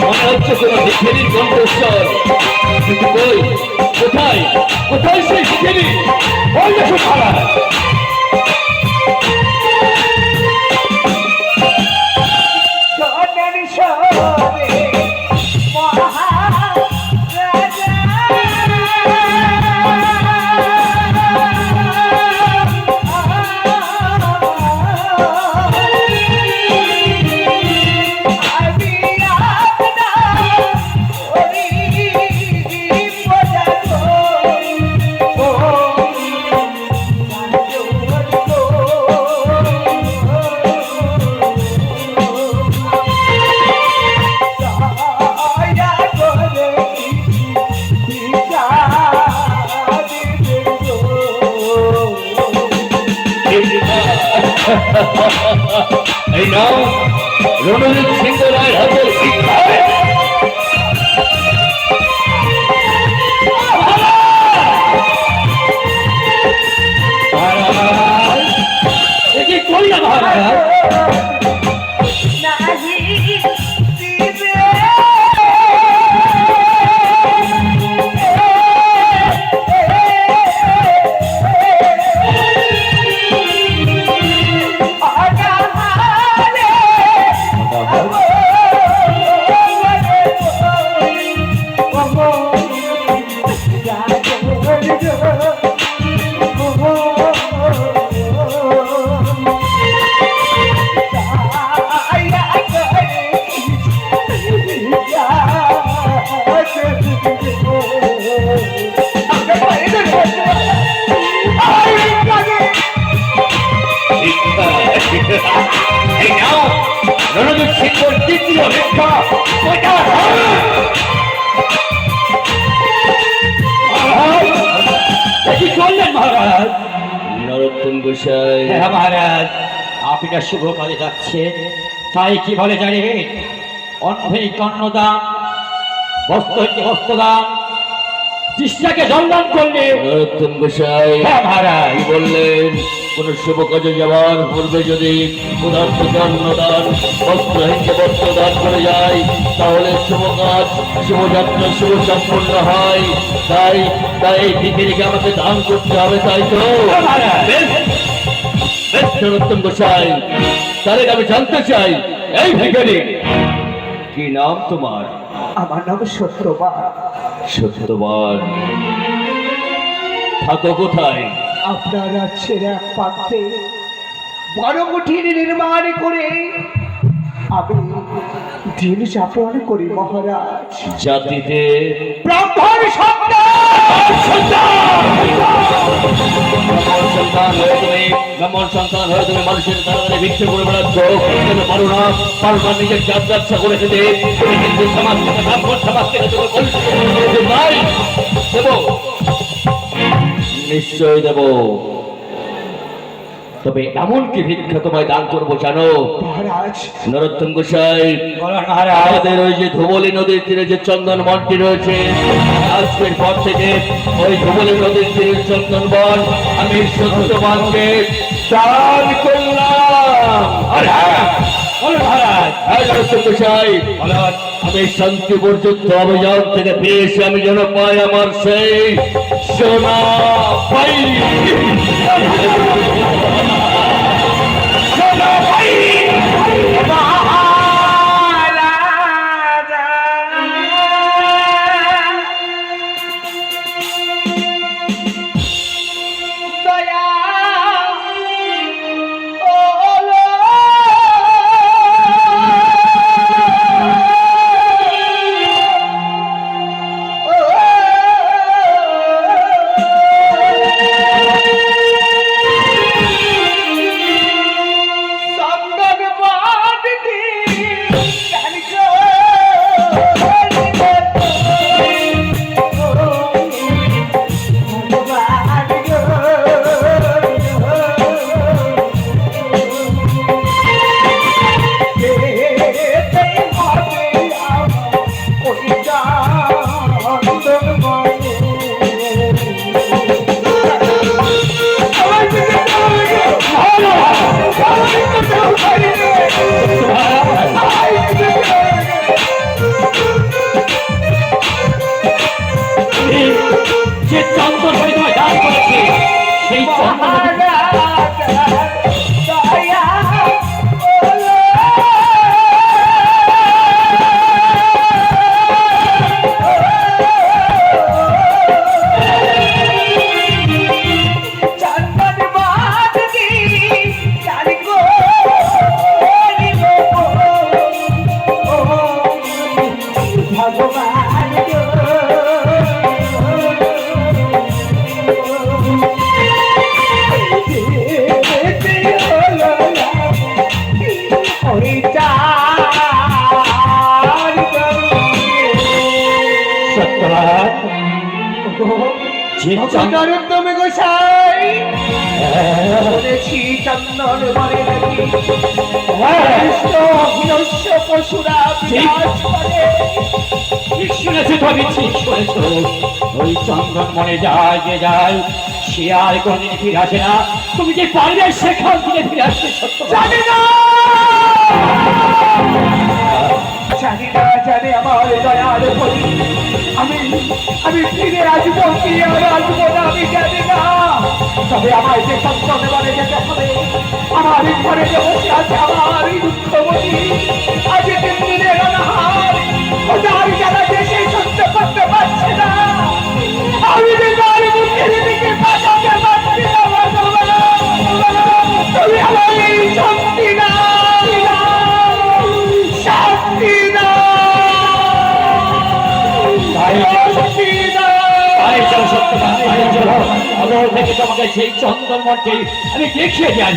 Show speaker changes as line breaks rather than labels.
মনে হচ্ছে কোনো ভিখারির কণ্ঠস্বর। কিন্তু কই, কোথায় কোথায় সেই ভিখারি? ওই দেখো মহারাজ। এই নাও রণজিৎ সিংহ রায়ের হাতের ভিক্ষা। কি করলাম মহারাজ? রণজিৎ সিংহর দ্বিতীয় ভিক্ষা। কি করলেন মহারাজ? নরোত্তম গোসাই। হ্যাঁ মহারাজ, আপনার শুভ কাজে যাচ্ছেন, তাই কি বলে জানেন? অন্নে কন্যদান, বস্ত্র হইতে বস্ত্রদান, তৃষ্ণাকে জলদান করলে। নরোত্তম গোসাই। হ্যাঁ মহারাজ। কি বললেন? কোন শুভ কাজে যাওয়ার পূর্বে যদি পদার্থকে অন্নদান, বস্ত্র হইতে বস্ত্রদান করে যায়, তাহলে শুভ কাজ, শুভযাত্রা শুভ সম্পূর্ণ হয়। তাই তাই এই ভিখারিকে আমাকে দান করতে হবে, তাই তো? নরোত্তম গোসাই, তাহলে আমি জানতে চাই, এই ভিখারি কি নাম তোমার?
আমার নাম সত্যবান।
সত্যবান, থাকো কোথায়?
আপনার রাজ্যের এক প্রান্তে বড় কুঠির নির্মাণ করে আমি দিন যাপন করি মহারাজ।
জাতিতে
ব্রাহ্মণ সন্তান
হয়ে তুমি মানুষের তাড়াতাড়ি ভিক্ষা করে বেড়াচ্ছ। পারো না, পারো না নিজের জাত ব্যবসা করে খেতে। তুমি কিন্তু সমাজ থেকে, ব্রাহ্মণ সমাজ থেকে তুমি দেব, নিশ্চয় দেব। তবে এমন কি ভিক্ষা তোমায় দান করবো জানো
মহারাজ?
নরোত্তম গোসাই, আমাদের ওই যে ধুবলি নদীর তীরে যে চন্দন বনটি রয়েছে, আজকের পর থেকে ওই ধুবলি নদীর তীরের চন্দন বন আমি সত্যবানকে দান করলাম। আমি শান্তিপুর যুদ্ধ অভিযান থেকে পেয়েছি, আমি যেন পাই আমার সেই সোনা পাই। যে চন্দন হয়ে তোমায় দান করেছে সেই চন্দন সত্যবাদ যে চন্দন
তুমি গোসাই শুনেছি চন্দন বলে নাকি পশুরা বিনাশ করে।
ঠিক শুনেছো তবে ঠিক শুনেছো ওই চন্দন মনে যায় যে যায় সে আর কোনদিন ফিরে আসে না তুমি যে পারবে সেখান থেকে ফিরে আসতে সত্য
জানি না জানি আমার দয়ার বলি আমি ফিরে আসবো কি আর আসবো না আমি জানি না, তবে আমার যে চন্দন বলে যেতে হবে। আমার ঘরে যে বসে আছে আমার দুঃখবতী আজ 3 দিনের অনাহার ওটার যারা দেশে সহ্য করতে পারছে না, আমি যে তার মুখের দিকে তাকাতে পারছি না। তুমি আমার এই শক্তি না শক্তি না
সত্যবাদ থেকে তোমাকে সেই চন্দন মঠে আমি দেখিয়ে যাই।